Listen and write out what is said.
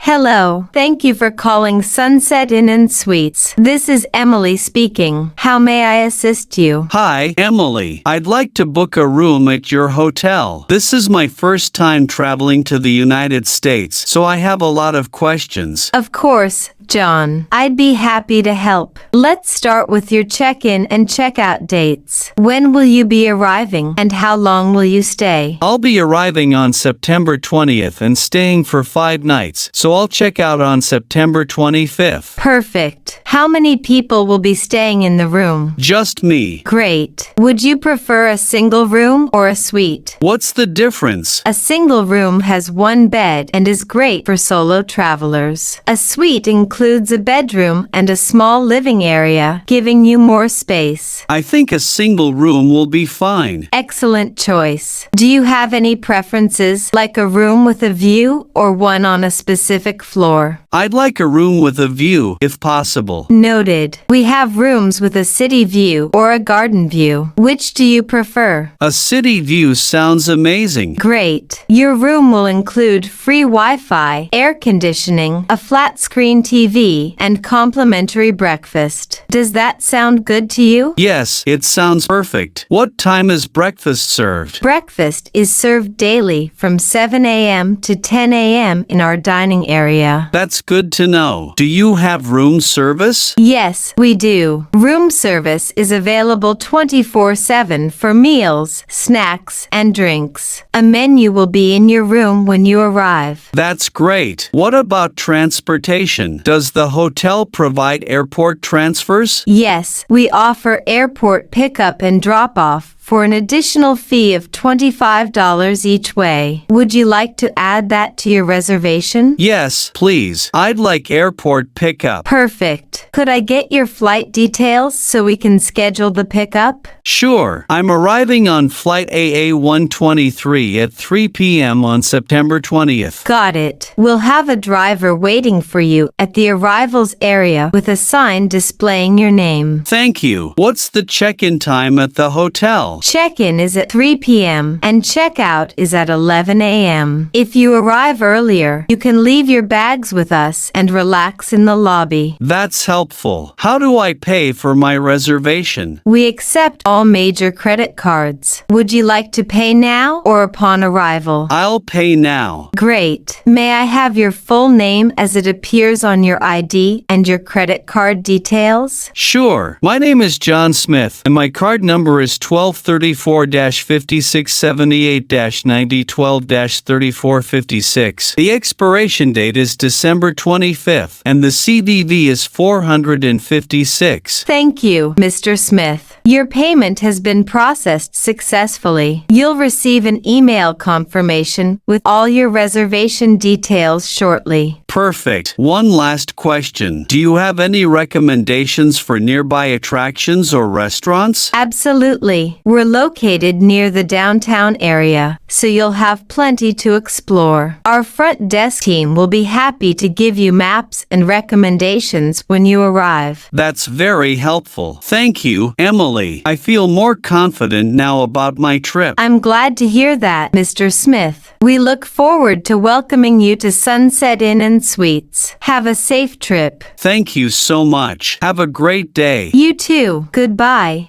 Hello. Thank you for calling Sunset Inn and Suites. This is Emily speaking. How may I assist you? Hi, Emily. I'd like to book a room at your hotel. This is my first time traveling to the United States, so I have a lot of questions. Of course, John. I'd be happy to help. Let's start with your check-in and check-out dates. When will you be arriving and how long will you stay? I'll be arriving on September 20th and staying for 5 nights, so I'll check out on September 25th. Perfect. How many people will be staying in the room? Just me. Great. Would you prefer a single room or a suite? What's the difference? A single room has one bed and is great for solo travelers. A suite includes a bedroom and a small living area, giving you more space. I think a single room will be fine. Excellent choice. Do you have any preferences, like a room with a view or one on a specific floor? I'd like a room with a view, if possible. Noted. We have rooms with a city view or a garden view. Which do you prefer? A city view sounds amazing. Great. Your room will include free Wi-Fi, air conditioning, a flat-screen TV, and complimentary breakfast. Does that sound good to you? Yes, it sounds perfect. What time is breakfast served? Breakfast is served daily from 7 a.m. to 10 a.m. in our dining area. That's good to know. Do you have room service? Yes, we do. Room service is available 24/7 for meals, snacks, and drinks. A menu will be in your room when you arrive. That's great. What about transportation? Does the hotel provide airport transfers? Yes, we offer airport pickup and drop-off for an additional fee of $25 each way. Would you like to add that to your reservation? Yes, please. I'd like airport pickup. Perfect. Could I get your flight details so we can schedule the pickup? Sure. I'm arriving on flight AA-123 at 3 p.m. on September 20th. Got it. We'll have a driver waiting for you at the arrivals area with a sign displaying your name. Thank you. What's the check-in time at the hotel? Check-in is at 3 p.m. and check-out is at 11 a.m. If you arrive earlier, you can leave your bags with us and relax in the lobby. That's helpful. How do I pay for my reservation? We accept all major credit cards. Would you like to pay now or upon arrival? I'll pay now. Great. May I have your full name as it appears on your ID and your credit card details? Sure. My name is John Smith, and my card number is 1234-5678-9012-3456. The expiration date is December 25th, and the CVV is 456. Thank you, Mr. Smith. Your payment has been processed successfully. You'll receive an email confirmation with all your reservation details shortly. Perfect. One last question. Do you have any recommendations for nearby attractions or restaurants? Absolutely. We're located near the downtown area, so you'll have plenty to explore. Our front desk team will be happy to give you maps and recommendations when you arrive. That's very helpful. Thank you, Emily. I feel more confident now about my trip. I'm glad to hear that, Mr. Smith. We look forward to welcoming you to Sunset Inn and Suites. Have a safe trip. Thank you so much. Have a great day. You too. Goodbye.